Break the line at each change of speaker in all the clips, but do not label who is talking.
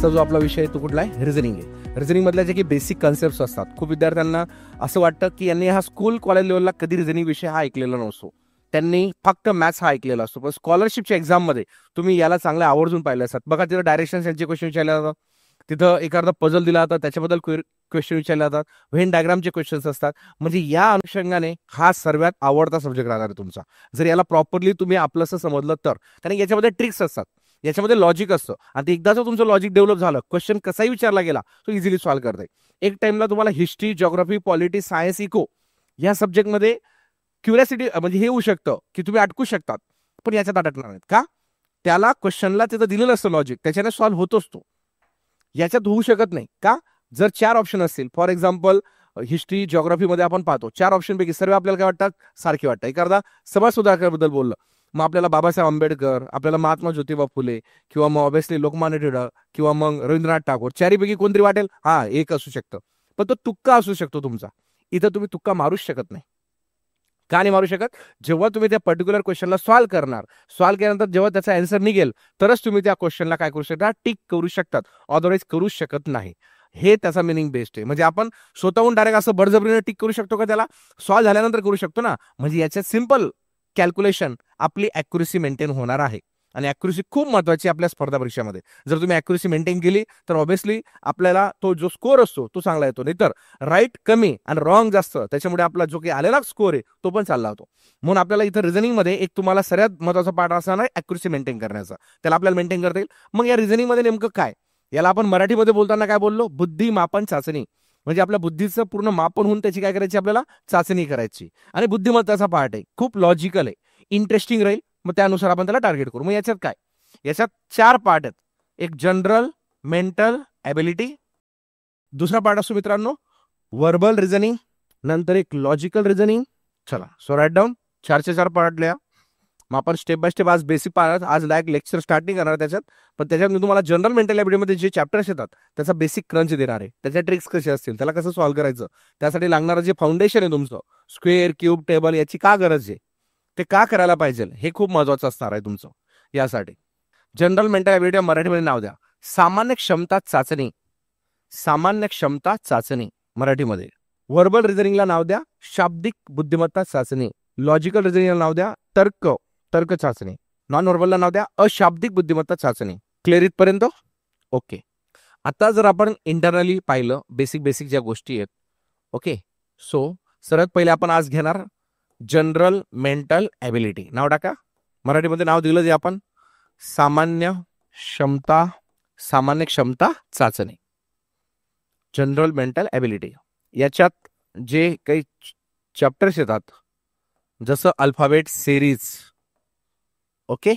आजचा जो आपला विषय आहे तो कुठला आहे, रिझनिंग आहे. रिझनिंग मधल्या जे काही बेसिक कन्सेप्ट असतात, खूप विद्यार्थ्यांना असं वाटतं की यांनी हा स्कूल कॉलेज लेवलला कधी रिझनिंग विषय हा ऐकलेला नसतो, त्यांनी फक्त मॅथ्स हा ऐकलेला असतो. पण स्कॉलरशिपच्या एक्झाममध्ये तुम्ही याला चांगले आवर्जून पाहिले असतात. बघा तिथं डायरेक्शन यांचे क्वेश्चन विचारले जातात, तिथं एखादा पझल दिला जातात त्याच्याबद्दल क्वेश्चन विचारले जातात, व्हेन डायग्रामचे क्वेश्चन्स असतात. म्हणजे या अनुषंगाने हा सर्वात आवडता सब्जेक्ट राहणार आहे तुमचा, जर याला प्रॉपरली तुम्ही आपलंसं समजलं तर. कारण याच्यामध्ये ट्रिक्स असतात, याच्यामध्ये लॉजिक असतं, आणि एकदा जर तुमचं लॉजिक डेव्हलप झालं, क्वेश्चन कसाही विचारला गेला तो इझिली सॉल्व्ह करता येईल. एक टाइमला तुम्हाला history, geography, polity, science, eco या सब्जेक्टमध्ये क्युरियासिटी म्हणजे हे होऊ शकतं की तुम्ही अटकू शकतात, पण याच्यात अटकणार नाहीत. का? त्याला क्वेश्चनला तिथं दिलेलं असतं लॉजिक, त्याच्याने सॉल्व्ह होतोच तो. याच्यात होऊ शकत नाही. का? जर 4 ऑप्शन असतील, फॉर एक्झाम्पल हिस्ट्री, जिओग्राफीमध्ये आपण पाहतो 4 ऑप्शन पैकी सर्व आपल्याला काय वाटतात, सारखे वाटतात. एखादा समाज सुधारकाबद्दल बोललं, मग आपल्याला बाबासाहेब आंबेडकर, आपल्याला महात्मा ज्योतिबा फुले, किंवा मग ऑब्व्हियसली लोकमान्य टिळक, किंवा मग रवींद्रनाथ टागोर, चारीपैकी कोणतरी वाटेल, हा एक असू शकतं. पण तो तुक्का असू शकतो तुमचा. इथं तुम्ही तुक्का मारूच शकत नाही. का नाही मारू शकत? जेव्हा तुम्ही त्या पर्टिक्युलर क्वेश्चनला सॉल्व्ह करणार, सॉल्व्ह केल्यानंतर जेव्हा त्याचा आन्सर निघेल, तरच तुम्ही त्या क्वेश्चनला काय करू शकता, टिक करू शकतात, अदरवाईज करू शकत नाही. हे त्याचा मिनिंग बेस्ट आहे. म्हणजे आपण स्वतःहून डायरेक्ट असं बळजबरीने टिक करू शकतो का? त्याला सॉल्व्ह झाल्यानंतर करू शकतो ना. म्हणजे याच्यात सिंपल कॅल्क्युलेशन आपली ॲक्युरेसी मेंटेन होणार आहे, आणि ॲक्युरेसी खूप महत्त्वाची आपल्या स्पर्धा परीक्षेमध्ये. जर तुम्ही ॲक्युरेसी मेंटेन केली तर ऑब्व्हियसली आपल्याला तो जो स्कोर असतो तो चांगला येतो. नाहीतर राईट कमी आणि रॉंग जास्त, त्याच्यामुळे आपला जो काही आलेला स्कोर आहे तो पण चालला होतो. म्हणून आपल्याला इथं रिझनिंगमध्ये एक तुम्हाला सर्वात महत्त्वाचा पार्ट असा नाही ॲक्युरेसी मेंटेन करण्याचा, त्याला आपल्याला मेंटेन करता येईल. मग या रिझनिंगमध्ये नेमकं काय, याला आपण मराठीमध्ये बोलताना काय बोललो, बुद्धिमापन चाचणी. म्हणजे आपल्या बुद्धीचं पूर्ण मापन होऊन त्याची काय करायची, आपल्याला चाचणी करायची. आणि बुद्धिमत्ताचा पार्ट आहे, खूप लॉजिकल आहे, इंटरेस्टिंग राहील. मग त्यानुसार आपण त्याला टार्गेट करू. मग याच्यात काय, याच्यात 4 पार्ट आहेत. एक जनरल मेंटल ॲबिलिटी, दुसरा पार्ट असतो मित्रांनो वर्बल रिझनिंग, नंतर एक लॉजिकल रिझनिंग. चला सो राईट डाऊन 4चे 4 पार्ट लिहा. मग आपण स्टेप बाय स्टेप आज बेसिक पाहणार, आज लाईक लेक्चर स्टार्टिंग करणार त्याच्यात. पण त्याच्यात मी तुम्हाला जनरल मेंटल ॲबिलिटीमध्ये जे चॅप्टर्स येतात त्याचा बेसिक क्रंच देणार आहे, त्याच्या ट्रिक्स कसे असतील, त्याला कसं सॉल्व्ह करायचं, त्यासाठी लागणारं जे फाउंडेशन आहे तुमचं, स्क्वेअर, क्यूब, टेबल, याची का गरज आहे, ते का करायला पाहिजे, हे खूप महत्वाचं असणार आहे तुमचं. यासाठी जनरल मेंटल ॲबिलिटी मराठीमध्ये नाव द्या, सामान्य क्षमता चाचणी. सामान्य क्षमता चाचणी मराठीमध्ये. वर्बल रिझनिंगला नाव द्या शाब्दिक बुद्धिमत्ता चाचणी. लॉजिकल रिझनिंगला नाव द्या तर्क चाचणी. नॉन व्हर्बलला नाव द्या अशाब्दिक बुद्धिमत्ता चाचणी. क्लिअर इथपर्यंत? ओके. आता जर आपण इंटरनली पाहिलं बेसिक ज्या गोष्टी आहेत, ओके, सो सर्वात पहिले आपण आज घेणार जनरल मेंटल ॲबिलिटी. नाव टाका, मराठीमध्ये नाव दिलं जे आपण सामान्य क्षमता चाचणी, जनरल मेंटल ॲबिलिटी. याच्यात जे काही चॅप्टर्स येतात जसं alphabet series, okay,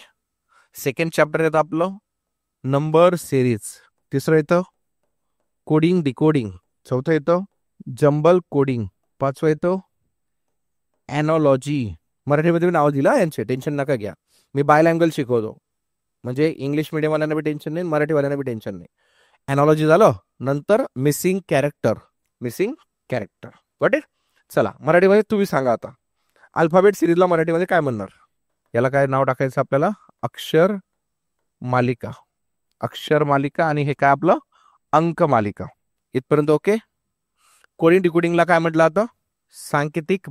second chapter येतं आपलं नंबर सिरीज, तिसरं येतं कोडिंग डिकोडिंग, चौथं येतं जंबल कोडिंग, पाचवं येतं ॲनॉलॉजी. मराठीमध्ये नाव दिलं यांचे, टेन्शन नका घ्या, मी बायलँग्वेज शिकवतो, म्हणजे इंग्लिश मिडियमवाल्यांना बी टेन्शन नाही, मराठीवाल्यांना बी टेन्शन नाही. ॲनॉलॉजी झालं, नंतर मिसिंग कॅरेक्टर. Got it? चला मराठीमध्ये तुम्ही सांगा आता अल्फाबेट सिरीजला मराठीमध्ये काय म्हणणार, याला काय नाव टाकायचं आपल्याला, अक्षर मालिका. आणि हे काय आपलं अंक मालिका. इथपर्यंत ओके. कोडिंग डिकोडिंगला काय म्हटलं आता, सांकेतिक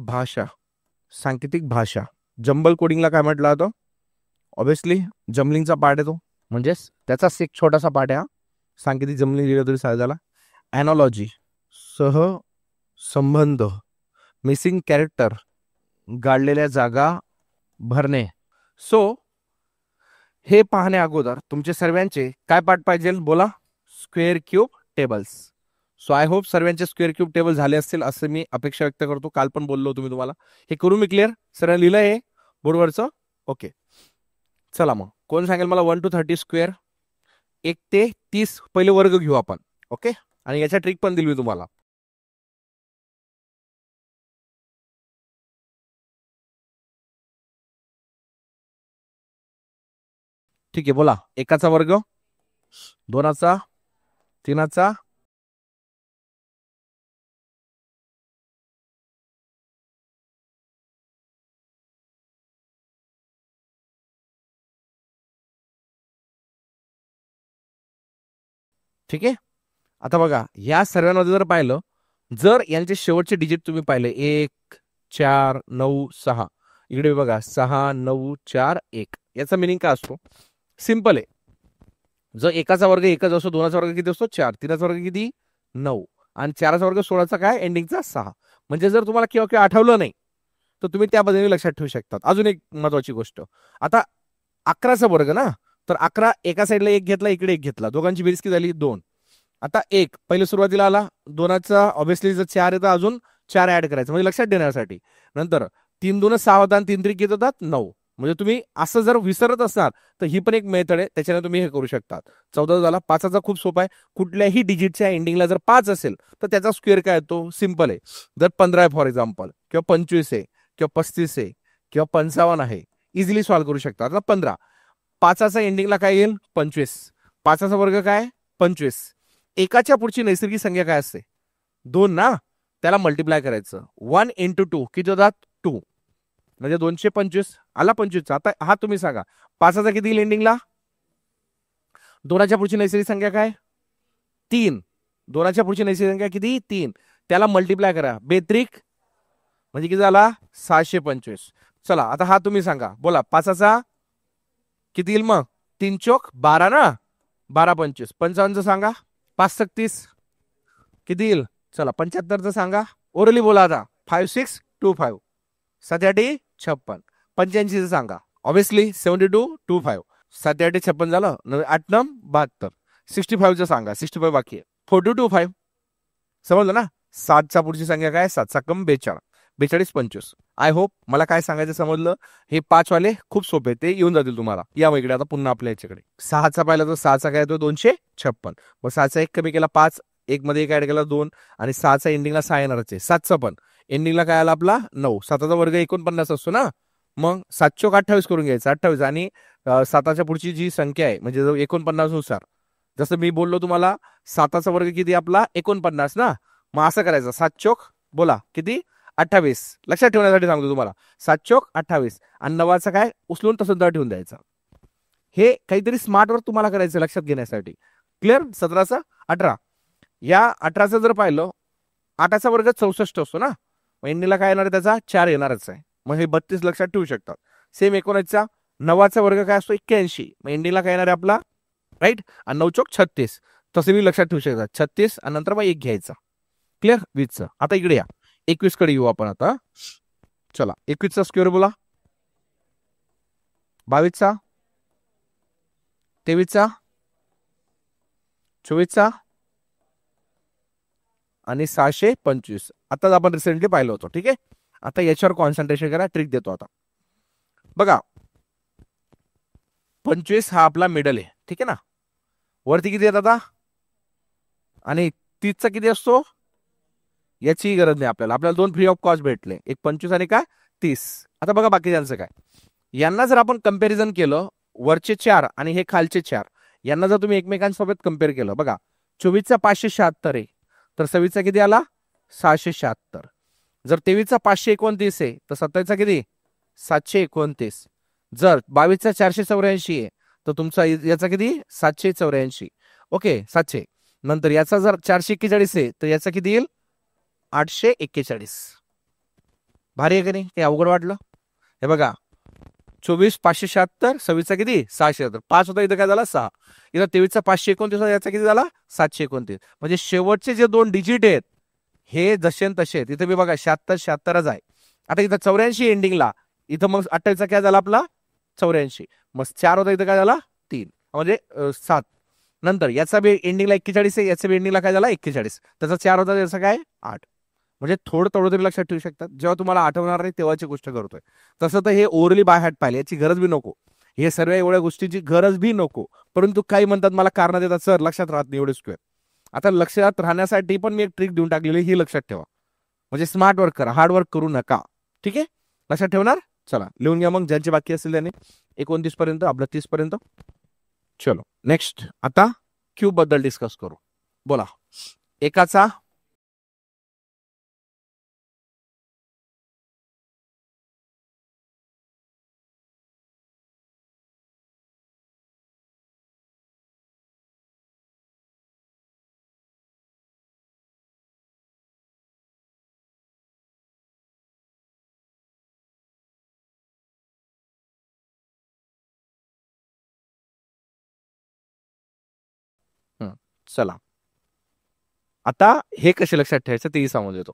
भाषा. जंबल कोडिंगला काय म्हटलं आता, ऑब्व्हियसली जमलिंगचा पार्ट आहे तो, म्हणजेच त्याचाच एक छोटासा पार्ट आहे हा, सांकेतिक जमलिंग लिहिलं तरी चालेल. झाला. ॲनॉलॉजी संबंध, मिसिंग कॅरेक्टर गाळलेल्या जागा भरणे. सो हे पाहण्या अगोदर तुमचे सर्वांचे काय पाठ पाहिजे बोला, square cube tables. So I hope सर्वांचे स्क्वेअर क्यूब टेबल झाले असतील असं मी अपेक्षा व्यक्त करतो. काल पण बोललो तुम्ही तुम्हाला, हे करून मी क्लिअर सर लिहिलं आहे बोर्डवरचं. ओके चला मग कोण सांगेल मला 1 to 30 स्क्वेअर, 1 ते 30 पहिले वर्ग घेऊ आपण. ओके, आणि याच्या ट्रिक पण दिली मी तुम्हाला. ठीक आहे बोला, 1चा वर्ग, 2चा, 3चा, ठीक आहे. आता बघा या सर्वांमध्ये जर पाहिलं, जर यांचे शेवटचे डिजिट तुम्ही पाहिले 1 4 9 6, इकडे बघा 6 9 4 1, याचा मिनिंग काय असतो? सिंपल आहे. जर एकाचा वर्ग एकच असतो, दोनाचा वर्ग किती असतो? 4, तीनाचा वर्ग किती? 9, आणि 4चा वर्ग 16चा काय? एंडिंगचा 6. म्हणजे जर तुम्हाला केव्हा केव्हा आठवलं नाही तर तुम्ही त्या पद्धतीने लक्षात ठेवू शकतात. अजून एक महत्वाची गोष्ट, आता 11चा वर्ग ना, तर 11 एका साईडला एक घेतला, इकडे एक घेतला, दोघांची बेरीज किती झाली? 2. आता एक पहिले सुरुवातीला आला, दोनाचा ऑब्व्हियसली जर 4 येतं अजून 4 ऍड करायचं म्हणजे लक्षात देण्यासाठी. नंतर 3 2 6 होतात आणि 3 3 किती होतात? 9. म्हणजे तुम्ही असं जर विसरत असणार तर ही पण एक मेथड आहे, त्याच्याने तुम्ही हे करू शकतात. 14 झाला. 5चा खूप सोपा आहे. कुठल्याही डिजिटच्या एंडिंगला जर 5 असेल तर त्याचा स्क्वेअर काय येतो? सिंपल आहे. जर 15 आहे फॉर एक्झाम्पल, किंवा 25 आहे, किंवा 35 आहे, किंवा 55 आहे, इझिली सॉल्व्ह करू शकता. आता 15, 5चा एंडिंगला काय येईल? 25. 5चा वर्ग काय? 25. एकाच्या पुढची नैसर्गिक संख्या काय असते? 2 ना, त्याला मल्टिप्लाय करायचं. 1 × 2 किती होतात? 2. म्हणजे 225 आला 25. आता हा तुम्ही सांगा 5चा किती येईल एंडिंगला? 2च्या पुढची नैसर्गिक संख्या काय? 3. 2च्या पुढची नैसर्गिक संख्या किती? 3. त्याला मल्टिप्लाय करा. बेत्रिक म्हणजे किती झाला? 625. चला आता हा तुम्ही सांगा, बोला 5चा किती येईल मग? 3 चोक 12 ना, 12 25. 55चं सांगा. 5 36 किती येईल? चला 75चं सांगा. ओरली बोला आता. 5 6 2 5. 7 8 56. 85चं सांगा. ऑब्व्हियसली 72 2 5. 7 8 56 झालं. 8 9 72. 65चं सांगा. 65 बाकी आहे. 42 2 5. समजलं ना? 7च्या पुढची संख्या काय? 7चा कम 42. 42 25. आय होप मला काय सांगायचं समजलं. हे 5 वाले खूप सोपे, ते येऊन जातील तुम्हाला. या इकडे आता पुन्हा आपल्या याच्याकडे 6चा पाहिला तर 6चा काय येतो? 256. मग 6चा एक कमी केला 5, एक मध्ये एक ऍड केला 2, आणि 6चा एंडिंगला 6 येणारच आहे. 7चा पण एंडिंगला काय आला आपला? 9. 7चा वर्ग 49 असतो ना, मग 7 चोक 28 करून घ्यायचं. 28 आणि 7च्या पुढची जी संख्या आहे म्हणजे 49 नुसार, जसं मी बोललो तुम्हाला 7चा वर्ग किती आपला? 49 ना, मग असं करायचं. 7 चोक बोला किती? 28. लक्षात ठेवण्यासाठी सांगतो तुम्हाला. 7 चोक 28 आणि 9चा काय? उचलून तसं दर ठेवून द्यायचं. हे काहीतरी स्मार्ट वर्क तुम्हाला करायचं लक्षात घेण्यासाठी. क्लिअर? 17चा 18. या 18चं जर पाहिलं, 8चा वर्ग 64 असतो ना, मग एंडिंगला काय येणार आहे? त्याचा 4 येणारच आहे. मग हे 32 लक्षात ठेवू शकतात. सेम 19चा 9चा वर्ग काय असतो? 81. मग एंडिंगला काय येणार आहे आपला? राईट. आणि 9 चोक 36. तसे मी लक्षात ठेवू शकतात. 36 आणि नंतर मग 1 घ्यायचा. क्लिअर? 20चं. आता इकडे या, 21 कडे येऊ आपण आता. चला 21चा स्क्वेअर बोला. 22चा, 23चा, 24चा आणि 625. आताच आपण रिसेंटली पाहिलं होतं. ठीक आहे. आता याच्यावर कॉन्सन्ट्रेशन करा. ट्रिक देतो आता. बघा 25 हा आपला मिडल आहे. ठीक आहे ना. वरती किती येत आता? आणि 30चा किती असतो? याची गरज नाही आपल्याला. आपल्याला 2 फ्री ऑफ कॉस्ट भेटले, एक 25 आणि काय 30. आता बघा बाकीच्यांचं काय. यांना जर आपण कंपॅरिझन केलं, वरचे 4 आणि हे खालचे 4, यांना जर तुम्ही एकमेकांसोबत कम्पेअर केलं, बघा 24चा 576 आहे, तर 26चा किती आला? 676. जर 23चा 529 आहे तर 27चा किती? 729. जर 22चा 484 आहे तर तुमचा याचा किती? 784. ओके 700. नंतर याचा जर 441 आहे तर याचा किती येईल? 841. भारी आहे का नाही? हे अवघड वाटलं? हे बघा 24 576, 26चा किती? 676. 5 होता, इथं काय झाला? 6. इथं 23चा 529 होता, याचा किती झाला? 729. म्हणजे शेवटचे जे 2 डिजिट आहेत हे जसे तसे आहेत. इथं मी बघा 76 76च आहे. आता इथं 84 एंडिंगला, इथं मग 28चा काय झाला आपला? 84. मग 4 होता, इथं काय झाला? 3, म्हणजे 7. नंतर याचा बी एंडिंगला 41 आहे, याचा बी एंडिंगला काय झाला? 41. त्याचा 4 होता, त्याचा काय? 8. म्हणजे थोडं थोडं तुम्ही लक्षात ठेवू शकता. जेव्हा तुम्हाला आठवणार नाही तेव्हाची गोष्ट करतोय. तसं तर हे ओरली बाय हॅट पाहिले, याची गरज बी नको. हे सर्व एवढ्या गोष्टीची गरज बी नको. परंतु काही म्हणतात मला कारण देतात, सर लक्षात राहत नाही एवढे स्क्वेअर. आता लक्षात राहण्यासाठी पण मी एक ट्रिक देऊन टाकलेली, ही लक्षात ठेवा. म्हणजे स्मार्ट वर्क करा, हार्ड वर्क करू नका. ठीक आहे? लक्षात ठेवणार? चला लिहून घ्या मग, ज्यांचे बाकी असेल त्याने. 29 पर्यंत, आपलं 30 पर्यंत. चलो नेक्स्ट आता क्यूब बद्दल डिस्कस करू. बोला. एकाचा चला आता हे कसे लक्षात ठेवायचं तेही सांगून देतो.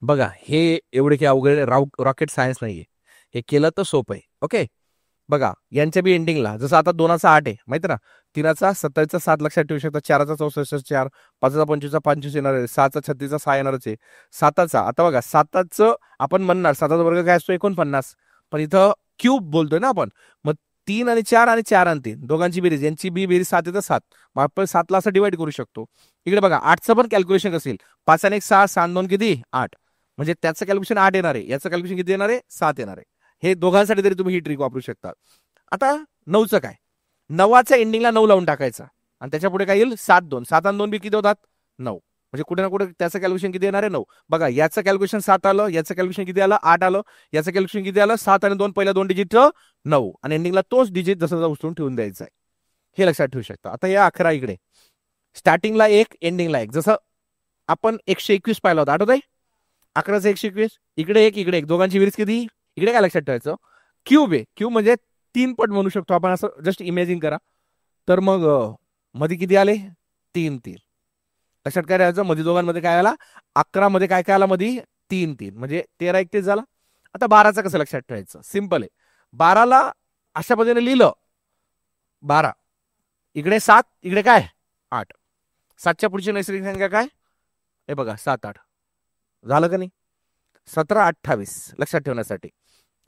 बघा हे एवढे की अवघड रॉकेट सायन्स नाहीये, हे केलं तर सोपं आहे. ओके बघा यांच्या बी एंडिंगला जसं आता 2चा 8 आहे माहिती ना, 3चा 27चा 7 लक्षात ठेवू शकता, 4चा 64 4, 5चा 25चा 25 येणार आहे, 6चा 36चा 6 येणारच आहे, 7चा आता बघा 7चं आपण म्हणणार 7चा वर्ग काय असतो 49, पण इथं क्यूब बोलतोय ना आपण, मग 3 आणि 4 आणि 4 आणि 3 दोघांची बेरीज, यांची बी बेरीज 7 येतं 7, मग आपण 7ला असं डिवाइड करू शकतो. इकडे बघा 8चं पण कॅल्क्युलेशन असेल, 5 आणि 1 6, 6 2 किती 8, म्हणजे त्याचं कॅल्क्युलेशन 8 येणार आहे, याचं कॅल्क्युलेशन किती येणार आहे 7 येणार आहे. हे दोघांसाठी तरी तुम्ही ही ट्रिक वापरू शकता. आता 9चं काय, 9च्या एंडिंगला 9 लावून टाकायचा आणि त्याच्या पुढे काय येईल 7 2, 7 आणि 2 बी किती होतात 9, म्हणजे कुठे ना कुठे त्याचं कॅल्क्युलेशन किती येणार आहे 9. बघा याचं कॅल्क्युलेशन 7 आलं, याचं कॅल्क्युलेशन किती आलं 8 आलं, याचं कॅल्क्युलेशन किती आलं 7 आणि 2 पहिल्या 2 डिजिट 9 आणि एंडिंगला तोच डिजिट जसं उचलून ठेवून द्यायचा आहे. हे लक्षात ठेवू शकता. आता या 11 इकडे स्टार्टिंगला 1 एंडिंगला 1, जसं आपण 121 पाहिला होता आठवत आहे, 11चं 121, इकडे 1 इकडे 1, दोघांची बेरीज किती, इकडे काय लक्षात ठेवायचं क्यूब आहे, क्यूब म्हणजे 3 पट म्हणू शकतो आपण, असं जस्ट इमॅजिन करा. तर मग मध्ये किती आले 3 3, लक्षात काय राहायचं मध्ये दोघांमध्ये काय आला 11 मध्ये काय काय आला मध्ये 3 3, म्हणजे 13 31 झाला. आता 12चं कसं लक्षात ठेवायचं, सिंपल आहे. 12ला अशा पद्धतीने लिहिलं 12, इकडे 7 इकडे काय 8, 7च्या पुढची नैसर्गिक संख्या काय हे बघा 7 8 झालं का नाही, 17 28 लक्षात ठेवण्यासाठी.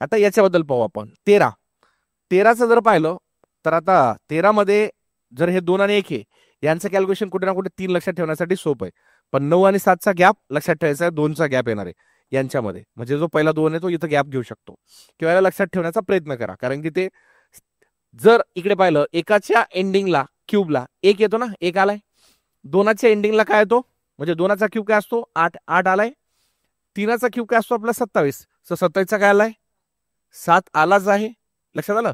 आता याच्याबद्दल पाहू आपण 13चं जर पाहिलं तर आता 13 मध्ये जर हे 2 आणि 1 आहे, यांचं कॅल्क्युलेशन कुठे ना कुठे 3 लक्षात ठेवण्यासाठी सोपं आहे, पण 9 आणि 7चा गॅप लक्षात ठेवायचा आहे, 2चा गॅप येणार आहे यांच्यामध्ये, म्हणजे जो पहिला 2 आहे तो इथं गॅप घेऊ शकतो किंवा याला लक्षात ठेवण्याचा प्रयत्न करा, कारण की ते जर इकडे पाहिलं एकाच्या एंडिंगला क्यूबला 1 येतो ना, 1 आलाय, 2च्या एंडिंगला काय येतो, म्हणजे 2चा क्यूब काय असतो 8 8 आलाय, 3चा क्यूब काय असतो आपला 27, तर 27चा काय आलाय 7 आलाच आहे, लक्षात आलं.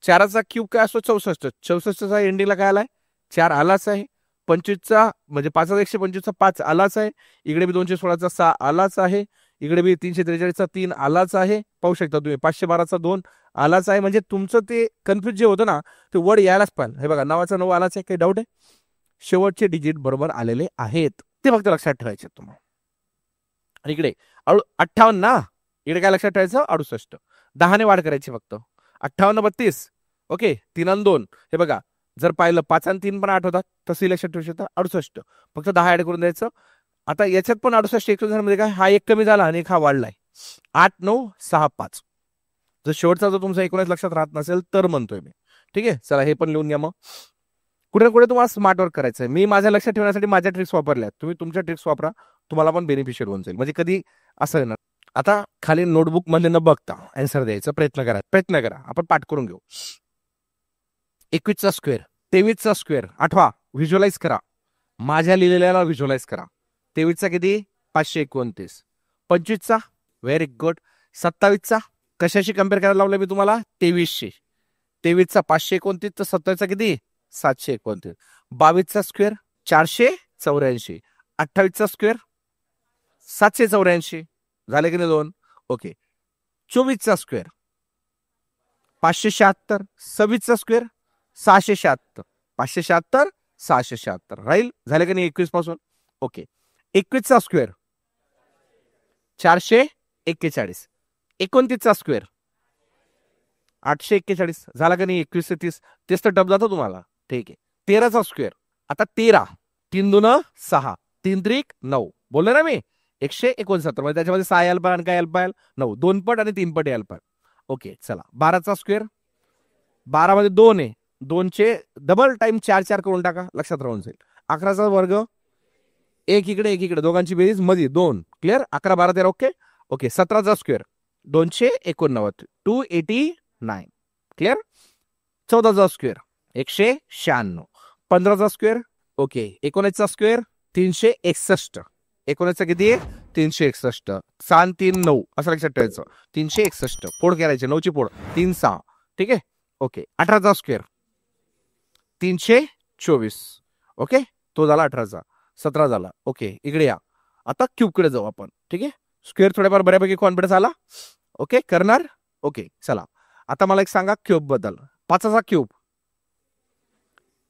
4चा क्यूब काय असतो 64, 64चा एंडिंगला काय आलाय 4 आलाच आहे, 25चा म्हणजे 5चा 125चा 5 आलाच आहे, इकडे बी 216चा 6 आलाच आहे, इकडे बी 343चा 3 आलाच आहे, पाहू शकता तुम्ही 512चा 2 आलाच आहे. म्हणजे तुमचं ते कन्फ्युज जे होतं ना ते वर्ड यायलाच पाहिजे. हे बघा 9चा 9 आलाच आहे, काही डाऊट आहे, शेवटचे डिजिट बरोबर आलेले आहेत, ते फक्त लक्षात ठेवायचे तुम्हाला. आणि इकडे 58 ना, इकडे काय लक्षात ठेवायचं 68, 10ने वाढ करायची फक्त 58 32, ओके 3 आणि 2, हे बघा जर पाहिलं 5 आणि 3 पण 8 होतात, तसं लक्षात ठेवू शकता 68, फक्त 10 ऍड करून द्यायचं. आता याच्यात पण 68 मध्ये काय हा 1 कमी झाला आणि एक हा वाढलाय 8 9 6 5, जर शेवटचा जर तुमचा 19 लक्षात राहत नसेल तर म्हणतोय मी. ठीक आहे चला हे पण लिहून घ्या. मग कुठे ना कुठे तुम्हाला स्मार्ट वर्क करायचं आहे, मी माझ्या लक्षात ठेवण्यासाठी माझ्या ट्रिक्स वापरल्या, तुम्ही तुमच्या ट्रिक्स वापरा, तुम्हाला पण बेनिफिशियल होऊन जाईल, म्हणजे कधी असं येणार. आता खाली नोटबुक मध्ये न बघता आन्सर द्यायचा प्रयत्न करा, आपण पाठ करून घेऊ. 21चा स्क्वेअर, 23चा स्क्वेअर आठवा, व्हिज्युअलाइज करा, माझ्या लिहिलेल्याला व्हिज्युअलाइज करा. 23चा किती 529, 25चा व्हेरी गुड, 27चा कशाशी कम्पेअर करायला लावलं मी तुम्हाला 23शी, 23चा 529 तर 27चा किती 729, 22चा स्क्वेअर 484, 28चा स्क्वेअर 784, झाले की नाही 2, ओके. 24चा स्क्वेअर 576, 26चा स्क्वेअर 676, 576 676 राहील, झाले की नाही 21 पासून, ओके. 21चा स्क्वेअर 441, 29चा स्क्वेअर 841, झाला का नाही 21 ते 30, तेच तर टप जातो तुम्हाला, ठीक आहे. 13चा स्क्वेअर, आता 13 3 2 6 3 3 9 बोललो ना मी 169, म्हणजे त्याच्यामध्ये 6 यायला पाहिजे आणि काय यायला पाहिजे 9, 2 पट आणि 3 पट यायला पाहिजे, ओके. चला 12चा स्क्वेअर, 12 मध्ये 2 आहे, 2चे डबल टाइम 4 4 करून टाका, लक्षात राहून जाईल. 11चा वर्ग 1 इकडे 1 इकडे, दोघांची बेरीज मध्ये 2, क्लिअर, 11 12 13, ओके ओके. 17चा स्क्वेअर 289, 289, क्लिअर. 14चा स्क्वेअर 196, 15चा स्क्वेअर, ओके. 19चा स्क्वेअर 361, 19चा किती आहे 361, 7 3 9 असं लक्षात ठेवायचं, 361 फोड करायचे, 9ची फोड 3 6, ठीक आहे, ओके. 18चा स्क्वेअर 324, ओके, तो झाला 18चा, 17 झाला, ओके. इकडे या, आता क्यूब कडे जाऊ आपण, ठीक आहे. स्क्वेअर थोड्याफार बऱ्यापैकी कॉन्फिडन्स आला, ओके करणार, ओके. चला आता मला एक सांगा क्यूब बद्दल. 5चा क्यूब,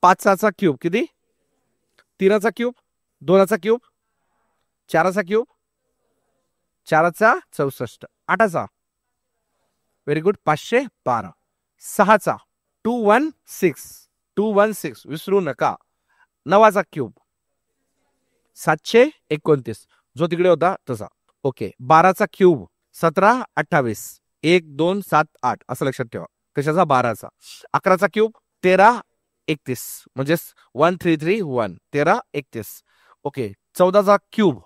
5चा क्यूब किती 3चा क्यूब, 2चा क्यूब, 4चा क्यूब, 4चा 64, 8चा व्हेरी गुड 512, 6चा 216 विसरू नका, 9चा क्यूब 729 जो तिकडे होता तसा. ओके 12चा क्यूब 1728 1 2 7 8 असं लक्षात ठेवा. कशाचा 12चा. 11चा क्यूब 1331 म्हणजे 1331 1331. Okay 14चा cube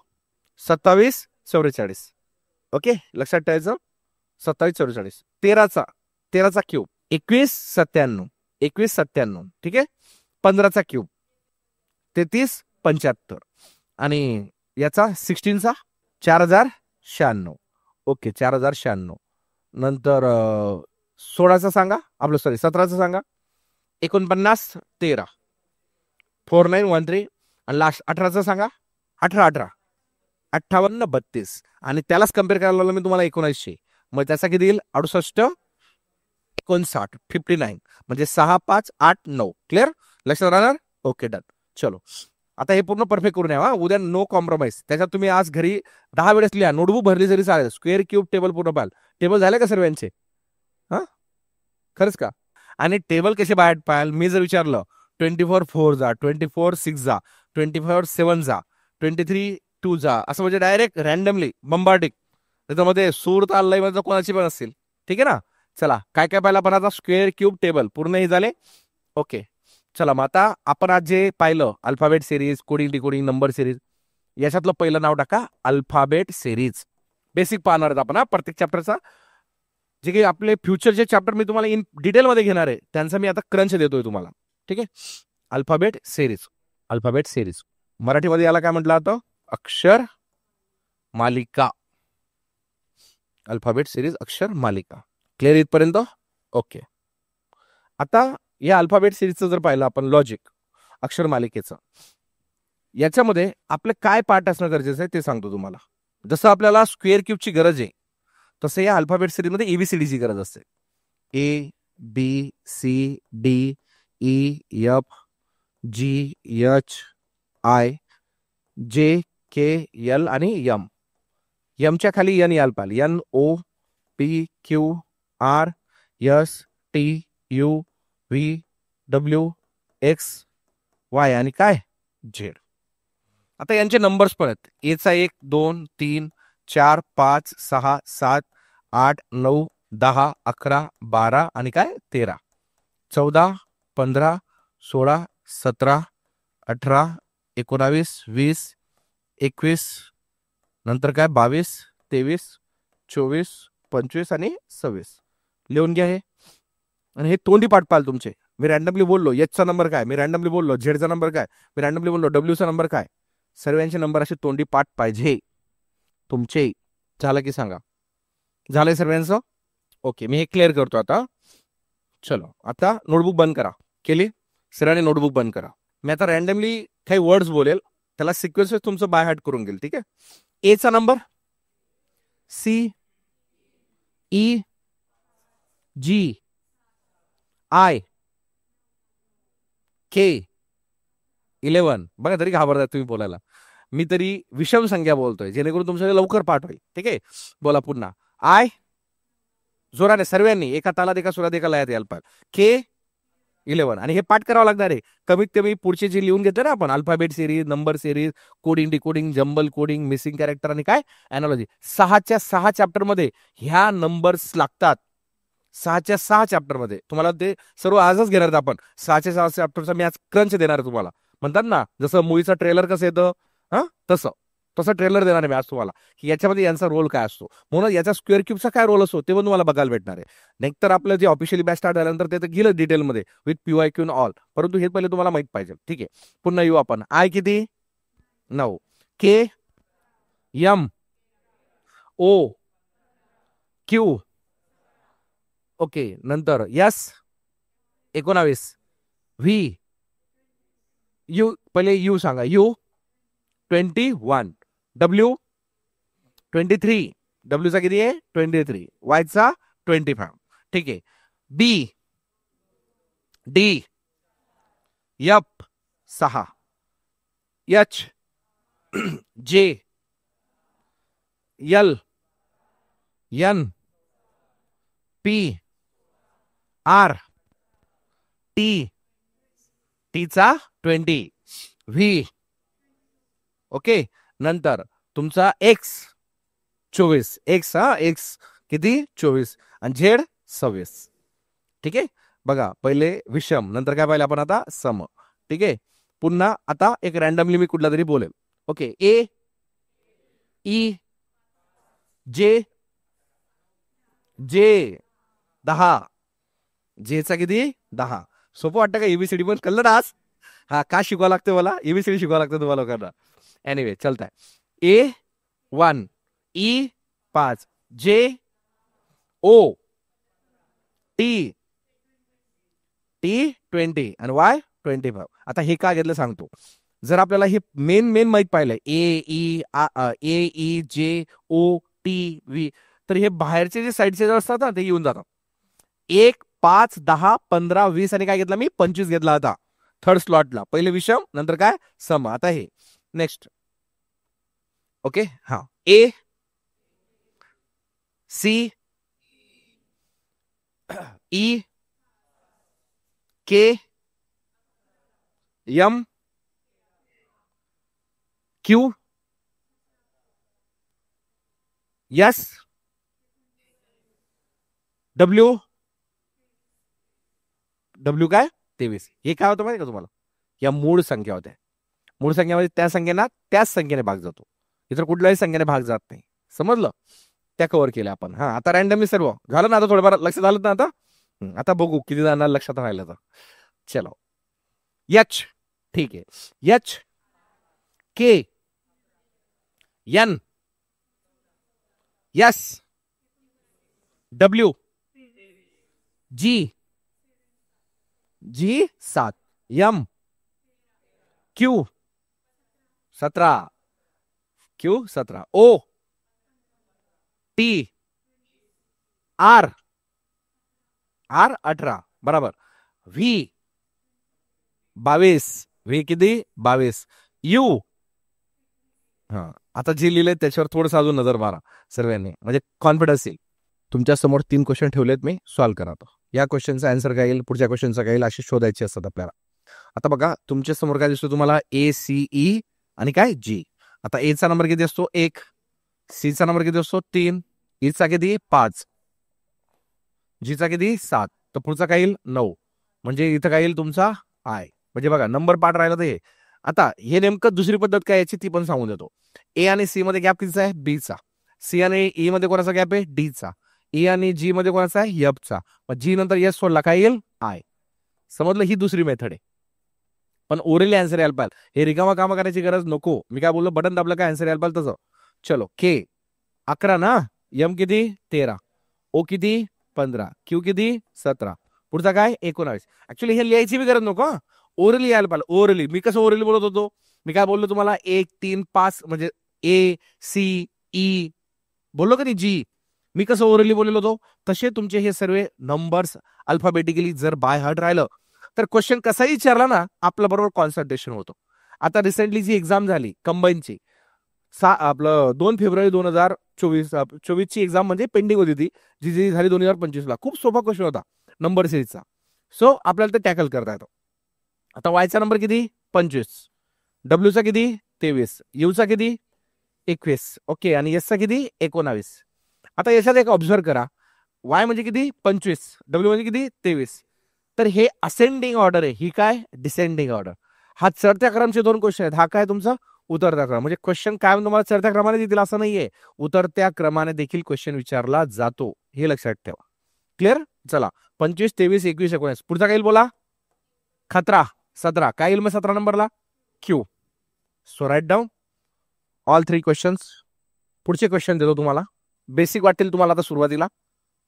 2744. ओके लक्षात ठेवायचं 2744. 13चा क्यूब 2197 ठीक आहे. 15चा क्यूब 3375 आणि याचा 16चा 4096. ओके 4096. नंतर 16चा सांगा आपलं 17चा सांगा 49 13 4913 आणि लास्ट 18चा सांगा 18 58 32 आणि त्यालाच कम्पेअर करायला लावलं मी तुम्हाला 1900. मग त्याचा किती येईल 68 59 59 म्हणजे 6589. क्लिअर लक्षात राहणार. Okay done. चलो आता हे पूर्ण परफेक्ट करून या. उद्या नो कॉम्प्रोमाइज. त्याच्यात तुम्ही आज घरी 10 वेळेस लिहा. नोटबुक भरली जरी चालेल. स्क्वेअर क्यूब टेबल पूर्ण पाहाल. टेबल झाले का सर्वांचे. हा खरंच का. आणि टेबल कसे बाहेर पाहाल मी जर विचारलं 24 4 जा 24 6 जा 24 7 जा 23 2 जा असं म्हणजे डायरेक्ट रॅन्डमली बंबार्टिक त्याच्यामध्ये सूर ताल लय मध्ये कोणाची पण असतील. ठीक आहे ना. चला काय काय पाहिलं आपण आता स्क्वेअर क्यूब टेबल पूर्ण हे झाले. ओके चला मग आता आपण आज जे पाहिलं alphabet series coding decoding number series याच्यातलं पहिलं नाव टाका अल्फाबेट सिरीज. बेसिक पाहणार आपण हा प्रत्येक चॅप्टरचा. जे काही आपले फ्युचरचे चॅप्टर मी तुम्हाला इन डिटेलमध्ये घेणार आहे त्यांचा मी आता क्रंच देतोय तुम्हाला. ठीक आहे. Alphabet series. अल्फाबेट सिरीज मराठीमध्ये याला काय म्हटलं जातं अक्षर मालिका. अल्फाबेट सिरीज अक्षर मालिका. क्लिअर इथपर्यंत. ओके आता या अल्फाबेट सिरीजचं जर पाहिलं आपण लॉजिक अक्षर मालिकेचं याच्यामध्ये आपलं काय पार्ट असणं गरजेचं आहे ते सांगतो तुम्हाला. जसं आपल्याला स्क्वेअर क्यूबची गरज आहे तसं या अल्फाबेट सिरीजमध्ये एबीसीडीची गरज असते. A B C D E F G H I J K L आणि यम. यमच्या खाली एन याल पाल N O P Q R S T U V W X Y आणि काय झेड. आता यांचे नंबर्स पण आहेत. एचा 1 2 3 4 5 6 7 8 9 10 11 12 आणि काय 13 14 15 16 17 18 19 20 21 नंतर काय 22 23 24 25 आणि 26. लिहून घ्या हे. आणि हे तोंडी पाठ पाल तुमचे. मी रॅन्डमली बोललो एचचा नंबर काय मी रॅन्डमली बोललो झेडचा नंबर काय मी रॅन्डमली बोललो डब्ल्यूचा नंबर काय. सर्वांचे नंबर असे तोंडी पाठ पाहिजे तुमचे. झालं की सांगा. झालंय सर्वांचं. ओके मी हे क्लिअर करतो आता. चलो आता नोटबुक बंद करा. केली सर्वांनी नोटबुक बंद करा. मी आता रॅन्डमली काही वर्ड्स बोलेल त्याला सिक्वेन्स तुमचं बाय हार्ट करून घेईल. ठीक आहे. एचा number C E G I K 11. बघा तरी घाबरतात तुम्ही बोलायला. मी तरी विषम संख्या बोलतोय जेणेकरून तुमच्या लवकर पाठ होईल. ठीक आहे. बोला पुन्हा. आय जोराने सर्वांनी एका तालात एका सुरात एका लयात यायला पाहिजे. के 11 आणि हे पाठ करावं लागणार आहे. कमीत कमी पुढचे जे लिहून घेतो ना आपण alphabet series number series coding decoding jumble coding missing character आणि काय अॅनॉलॉजी 6च्या 6 चॅप्टर मध्ये ह्या नंबर्स लागतात. 6च्या 6 चॅप्टर मध्ये तुम्हाला ते सर्व आजच घेणार आपण. 6च्या 6 चॅप्टरचा मी आज क्रंच देणार आहे तुम्हाला. म्हणतात ना जसं मूवीचा ट्रेलर कसं येतं हा तसं ट्रेलर देणार आहे मी आज तुम्हाला की याच्यामध्ये यांचा रोल काय असतो. म्हणून याचा स्क्वेअर क्यूबचा काय रोल असतो ते पण तुम्हाला बघायला भेटणार आहे. नेक्स्ट आपलं जे ऑफिशियली बॅच स्टार्ट झाल्यानंतर ते तर गेलं डिटेलमध्ये विथ PYQ ऑल. परंतु हे पहिले तुम्हाला माहित पाहिजे. ठीक आहे. पुन्हा येऊ आपण. आय किती 9 K M O Q okay नंतर यस 19 व्ही यू पहिले यू सांगा यू 21 डब्ल्यू 23 डब्ल्यूचा किती आहे 23 वायचा 25. ठीक आहे. B D F 6 H J L N P R T टीचा 20 व्ही ओके. नंतर तुमचा एक्स 24 एक्स एक्स किती 24 आणि झेड 26. ठीक आहे. बघा पहिले विषम नंतर काय पाहिलं आपण आता सम. ठीक आहे. पुन्हा आता एक रॅन्डमली मी कुठला तरी बोलेल. ओके. ए ई जे जे 10 जेचा किती 10. सोपं वाटतं का एबीसीडी पण कळलं ना आज. हा का शिकवा लागतं मला एबीसीडी शिकवा लागतं तुम्हाला लोकांना. एनिवे चलता है. ए 1 ई 5 जे ओ टी टी 20 आणि वाय 25. आता हे का घेतलं सांगतो. जर आपल्याला हे मेन माहित पाहिलंय ए ई जे ओ टी व्ही तर हे बाहेरचे जे साईडचे जे असतात ना ते येऊन जातात. 1 5 10 15 20 आणि काय घेतला मी 25 घेतला होता थर्ड स्लॉटला. पहिले विषम नंतर काय सम. आता हे नेक्स्ट. ओके. हा A C E K M Q S W W काय 23. हे काय होतं माहिती का तुम्हाला या मूळ संख्या होत्या. मूळ संख्यामध्ये त्या संख्येना त्याच संख्येने भाग जातो. इतर कुठल्याही संख्येने भाग जात नाही. समजलं. त्या कव्हर केल्या आपण. हा आता रॅन्डमली सर्व झालं ना. आता थोडंफार लक्षात आलं ना. आता आता बघू किती जणांना लक्षात राहिलं तर. चलो एच ठीक आहे. H K N S W G G 7 M Q 17 Q 17 O T R R 18 बराबर. व्ही 22 व्ही किती 22 यू हा आता जे लिहिलंय त्याच्यावर थोडंसं अजून नजर मारा सर्वांनी म्हणजे कॉन्फिडन्स येईल. तुमच्या समोर 3 क्वेश्चन ठेवलेत मी सॉल्व्ह करा. या क्वेश्चनचा आन्सर काय येईल पुढच्या क्वेश्चनचा काय येईल अशी शोधायची असतात आपल्याला. आता बघा तुमच्या समोर काय दिसतो तुम्हाला ए सी ई आणि काय जी. आता ए चा नंबर किती असतो 1 सी चा नंबर किती असतो 3 ई चा किती 5 जी चा किती 7 तर पुढचा काय येईल 9 म्हणजे इथं काय येईल तुमचा आय. म्हणजे बघा नंबर पार्ट राहिला तर हे. आता हे नेमकं दुसरी पद्धत काय याची ती पण सांगून देतो. ए आणि सी मध्ये गॅप कितीचा आहे बी चा. सी आणि ई मध्ये कोणाचा गॅप आहे डी चा. ई आणि जी मध्ये कोणाचा आहे एफ चा. मग जी नंतर एस सोडला काय येईल आय. समजलं. ही दुसरी मेथड आहे पण ओरली आन्सर यायला पाहिजे. हे रिकामा कामा करायची गरज नको. मी काय बोललो बटन दाबलं काय आन्सर यायला पाहिजे तसं. चलो के 11 ना एम किती 13 ओ किती 15 क्यू किती 17 पुढचा काय 19. ऍक्च्युली हे लिहायची बी गरज नको. ओरली यायला पाहिजे. ओरली मी कसं ओरली बोलत होतो. मी काय बोललो तुम्हाला 1 3 5 म्हणजे ए सी ई बोललो का नाही जी. मी कसं ओरली बोललो होतो तसे तुमचे हे सर्व नंबर्स अल्फाबेटिकली जर बाय हार्ट राहिलं तर क्वेश्चन कसाही विचारला ना आपल्या बरोबर कॉन्सन्ट्रेशन होतं. आता रिसेंटली जी एक्झाम झाली कंबाईनची आपलं 2 फेब्रुवारी 2024 ची एक्झाम म्हणजे पेंडिंग होती ती जी झाली 2025 ला. खूप सोपा क्वेश्चन होता नंबर सिरीजचा. सो आपल्याला ते टॅकल करता येतो. आता वायचा नंबर किती 25 डब्ल्यूचा किती 23 यूचा किती 21 ओके आणि एसचा किती 19. आता याच्यात एक ऑब्झर्व करा वाय म्हणजे किती 25 डब्ल्यू म्हणजे किती 23. तर हे असेंडिंग ऑर्डर आहे. ही काय डिसेंडिंग ऑर्डर. हा चढत्या क्रमचे 2 क्वेश्चन आहेत. हा काय तुमचा उतरत्या क्रम म्हणजे क्वेश्चन काय तुम्हाला चढत्या क्रमाने देतील असं नाहीये. उतरत्या क्रमाने देखील क्वेश्चन विचारला जातो हे लक्षात ठेवा. क्लिअर. चला 25 23 21 19 पुढचा काय बोला 17 काय येईल मग 17 नंबरला Q. So write down all 3 questions. पुढचे क्वेश्चन देतो तुम्हाला. बेसिक वाटतील तुम्हाला आता सुरुवातीला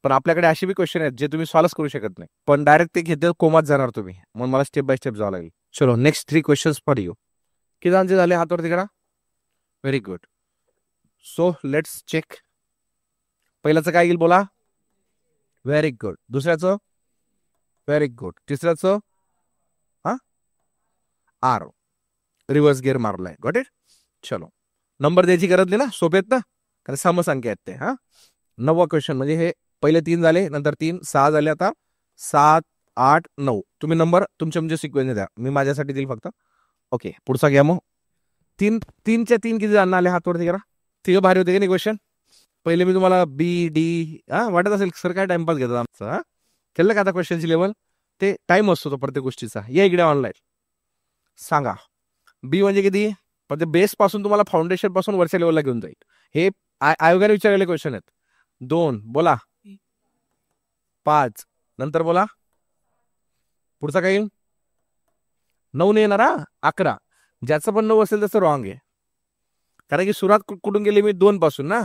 पण आपल्याकडे असे बी क्वेश्चन आहेत जे तुम्ही सॉल्व्ह करू शकत नाही पण डायरेक्ट ते घेते कोमात जाणार तुम्ही. मग मला स्टेप बाय स्टेप जावं लागेल. चलो नेक्स्ट 3 क्वेश्चन्स फॉर यू. किती आन्सर झाले हातवरती करा. Very good. So let's check. पहिल्याचं काय येईल बोला व्हेरी गुड. दुसऱ्याचं व्हेरी गुड. तिसऱ्याचं हा आर रिव्हर्स गिअर मारलाय. Got it. चलो, नंबर द्यायची गरज नाही ना, सोपे आहेत ना, कारण समसंख्या आहेत ते. हा, 9वा क्वेश्चन. म्हणजे हे पहिले 3 झाले, नंतर 3, 6 झाले, आता 7, 8, 9. तुम्ही नंबर तुमच्या सिक्वेन्स द्या, मी माझ्यासाठी देईल फक्त. ओके, पुढचा घ्या मग. 3च्या 3 किती जाणं आले हात वरती करा. तिघ भारी होते की नाही क्वेश्चन. पहिले मी तुम्हाला बी डी वाटत असेल सर काय टाइमपास घेतात आमचं. हा, केलं का आता क्वेश्चनची लेवल. ते टाइम असतो तो प्रत्येक गोष्टीचा. या इकडे ऑनलाईन सांगा. बी म्हणजे किती. म्हणजे बेस पासून तुम्हाला फाउंडेशन पासून वरच्या लेवलला घेऊन जाईल. हे आयोगाने विचारलेले क्वेश्चन आहेत. 2 बोला, 5 नंतर बोला, पुढचा काय येईल. 9 नाही येणार. 11. ज्याचं पण 9 असेल त्याचं रॉंग आहे, कारण की सुरुवात कुठून गेली मी 2 पासून ना.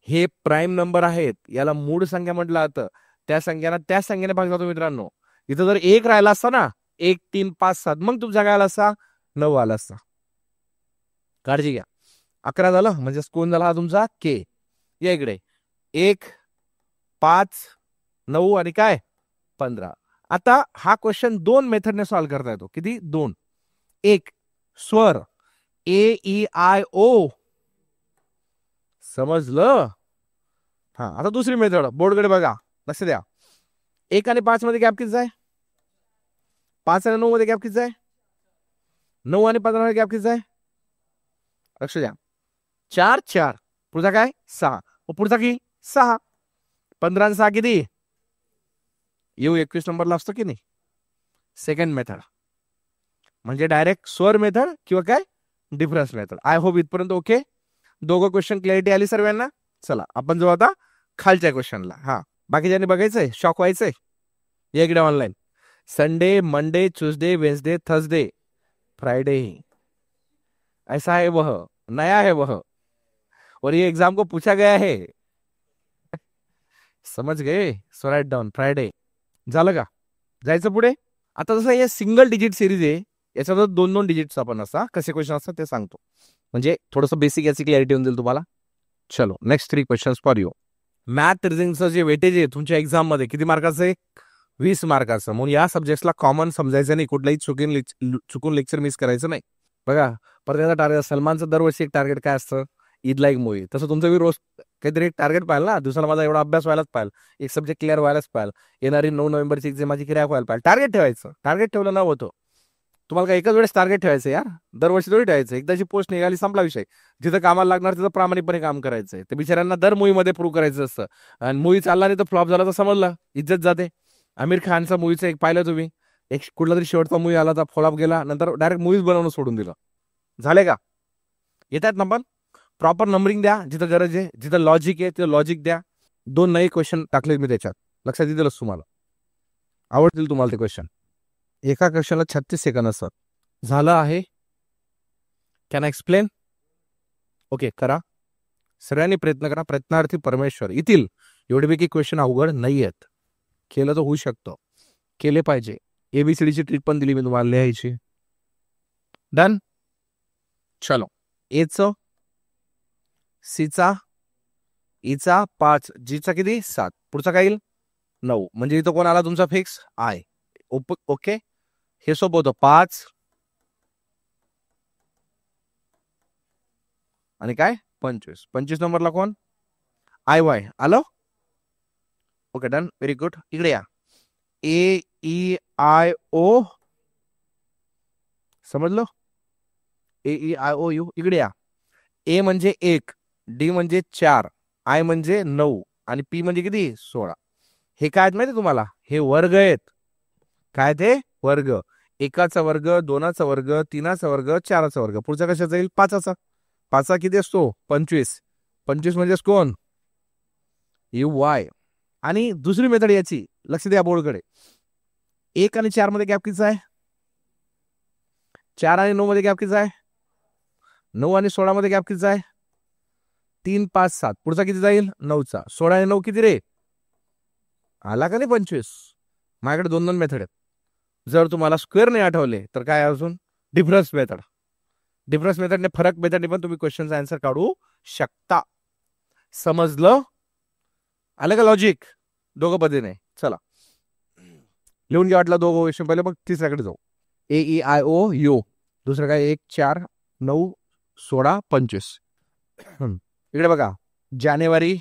हे प्राईम नंबर आहेत, याला मूळ संख्या म्हटलं जातं. त्या संख्येने भाग जातो मित्रांनो. इथं जर 1 राहिला असता ना, 1, 3, 5, 7, मग तुमचा काय आला असता, 9 आला असता. काळजी घ्या. 11 झालं म्हणजे कोण झाला हा तुमचा के. या इकडे 1, 5, 9 आणि काय 15. आता हा क्वेश्चन 2 मेथडने सॉल्व्ह करता येतो. किती 2. एक स्वर AEIO, समजलं. हा, आता दुसरी मेथड बोर्डकडे बघा, लक्ष द्या. 1 आणि 5 मध्ये गॅप किती आहे. 5 आणि 9 मध्ये गॅप किती आहे. 9 आणि 15 मध्ये गॅप किती आहे. लक्ष द्या. 4, 4. पुढचा काय 6. पुढचा की 6. 15 आणि 6 किती. येऊ 21 नंबरला असतो की नाही. सेकंड मेथड म्हणजे डायरेक्ट स्वर मेथड किंवा काय डिफरन्स मेथड. आय होप इथपर्यंत ओके. दोघं क्वेश्चन क्लॅरिटी आली सर्वांना. चला आपण जाऊ आता खालच्या क्वेश्चनला. हा, बाकीच्यांनी बघायचंय, शॉक व्हायचंय. या इकडे online. Sunday, Monday, Tuesday, Wednesday, Thursday, Friday, ऐसा है वह, नया है वह, और ये एग्जाम को पूछा गया है. समझ गए. So write down Friday. झालं का. जायचं पुढे. आता जसं हे सिंगल डिजिट सिरीज आहे, याच्यात 2-2 डिजिटचा पण असता. कसे क्वेश्चन असतात ते सांगतो, म्हणजे थोडंसं बेसिक याची क्लॅरिटी होऊन जाईल तुम्हाला. चलो next 3 questions for you. Math रिझनिंगचं जे वेटेज आहे तुमच्या एक्झाम मध्ये किती मार्काचं आहे, 20 मार्काचं. म्हणून या सब्जेक्टला कॉमन समजायचं नाही, कुठलाही चुकून लेक्चर मिस करायचं नाही. बघा, परत टार्गेट सलमानचं दरवर्षी एक टार्गेट काय असतं, ईदला एक मूवी. तसं तुमचं बी रोज काहीतरी एक टार्गेट पाहिजे ना. दिवसाला माझा एवढा अभ्यास व्हायलाच पाहिजे, एक सब्जेक्ट क्लिअर व्हायलाच पाहिजे, येणारी 9 नोव्हेंबरची एक्झाम माझी क्रॅक व्हायला पाहिजे. टार्गेट ठेवायचं. टार्गेट ठेवलं न होतं. तुम्हाला काय एकाच वेळेस टार्गेट ठेवायचं यार, दरवर्षी थोडी ठेवायचं. एकदाची पोस्ट निघाली संपला विषय. जिथं कामाला लागणार तिथं प्रामाणिकपणे काम करायचंय. ते बिचाऱ्यांना दर मूवीमध्ये प्रूव्ह करायचं असतं. आणि मूवी चालला नाही तर फ्लॉप झाला तर समजलं, इज्जत जाते. आमिर खानचा मूवीचं एक पाहिलं तुम्ही, एक कुठला तरी शेवटचा मूवी आला तर फ्लॉप गेला, नंतर डायरेक्ट मूवीज बनवणं सोडून दिलं. झाले का. येतात ना. पण प्रॉपर नंबरिंग द्या जिथं गरज आहे, जिथं लॉजिक आहे तिथं लॉजिक द्या. 2 नवे क्वेश्चन टाकले मी त्याच्यात, लक्षात येतीलच तुम्हाला, आवडतील तुम्हाला ते क्वेश्चन. एका क्वेश्चनला 36 सेकंद असतात. झालं आहे. Can I explain. ओके करा, सगळ्यांनी प्रयत्न करा. प्रयत्नार्थी परमेश्वर. येतील. एवढेपैकी क्वेश्चन अवघड नाही आहेत. केलं तर होऊ शकतं, केले पाहिजे. ABCDची ट्रीट पण दिली मी तुम्हाला लिहायची. डन. चलो, एचं, सीचा, ईचा 5, जीचा किती 7, पुढचा काय येईल 9. म्हणजे इथं कोण आला तुमचा फिक्स आय. ओके, हे सोपं होतं. 5 आणि काय 25. 25 नंबरला कोण IY आलो. Okay done, very good. इकडे या. AEIO, समजलो. AEIOU. इकडे या. A म्हणजे 1, D म्हणजे 4, I म्हणजे 9 आणि P म्हणजे किती 16. हे काय आहेत माहिती तुम्हाला, हे वर्ग आहेत. काय ते वर्ग. 1चा वर्ग, 2चा वर्ग, 3चा वर्ग, 4चा वर्ग. पुढचा कशाचा येईल 5चा. 5चा किती असतो 25. 25 म्हणजेच कोण UY. आणि दुसरी मेथड याची, लक्ष द्या बोर्डकडे. 1 आणि 4 मध्ये गॅप कितीचा आहे. 4 आणि 9 मध्ये गॅप कितीचा आहे. 9 आणि 16 मध्ये गॅप कितीचा आहे. 3, 5, 7. पुढचा किती जाईल 9चा. 16 आणि 9 किती रे. आला का नाही 25. माझ्याकडे 2 मेथड आहेत. जर तुम्हाला स्क्वेअर नाही आठवले तर काय अजून डिफरन्स मेथड. डिफरन्स मेथडने, फरक मेथडने पण तुम्ही क्वेश्चनचा आन्सर काढू शकता. समजलं. आलं का लॉजिक. दोघं पद्धतीने. चला लिहून घ्या वाटलं दोघं क्वेश्चन पहिले, मग तिसऱ्याकडे जाऊ. AEIOU. दुसरं काय 1 4 9 16 25. इकडे बघा, जानेवारी,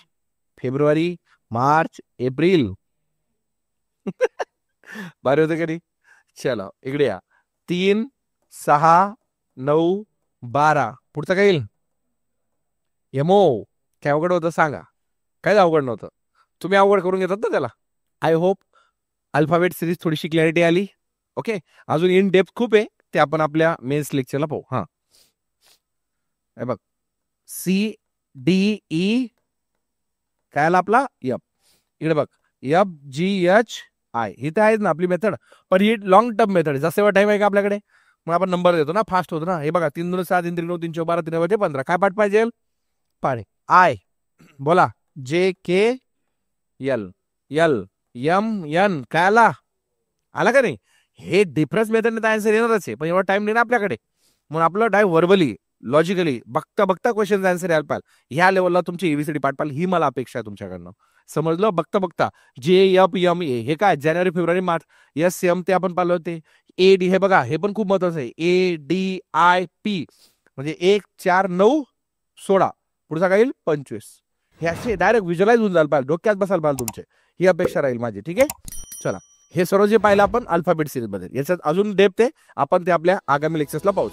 फेब्रुवारी, मार्च, एप्रिल. भारी होतं का नाही? चला इकडे या, 3 6 9 12. पुढचं काय येईल? यमो. काय अवघड होतं सांगा? काय अवघड नव्हतं, तुम्ही अवघड करून घेतात ना त्याला. आय होप अल्फाबेट सिरीज थोडीशी क्लॅरिटी आली. ओके, अजून इन डेप्थ खूप आहे, ते आपण आपल्या मेन्स लेक्चरला पाहू. हा, हे बघ, CDE काय आला आपला? यप. इकडे बघ, FGHI. ही तर आहेच ना आपली मेथड, पण ही लॉंग टर्म मेथड. जसे टाइम आहे का आपल्याकडे, मग आपण नंबर देतो ना, फास्ट होतो ना. हे बघा, 3 2 6 3 3 9 3 4 12 3 5 15. काय पाठ पाहिजे? पाढे. आय बोला, JKL LMN. काय आला? आला का नाही? हे डिफरन्स मेथडने आन्सर येणारच आहे, पण एवढा टाइम नाही ना आपल्याकडे. म्हणून आपलं डाय व्हर्बली लॉजिकली बघता बघता क्वेश्चन आन्सर यायला पाहिजे. ह्या लेवलला तुमची एबीसीडी पाठ पाहिजे, ही मला अपेक्षा आहे तुमच्याकडनं. समजलं? बघता बघता JFMA हे काय, जानेवारी फेब्रुवारी मार्च. SM ते आपण पाहिलं होते. AD हे बघा, हे पण खूप महत्वाचं आहे. ADIP म्हणजे 1 4 9 16. पुढचा काय येईल? 25. हे असे डायरेक्ट व्हिज्युअलाइज होऊन जायला पाहिजे, डोक्यात बसायला पाहिजे तुमचे. ही अपेक्षा राहील माझी. ठीक आहे, चला. हे सर्व जे पाहिलं आपण अल्फाबेट सिरीज मध्ये, याच्यात अजून डेप्थ आहे, आपण ते आपल्या आगामी लेक्चर्सला पाहू.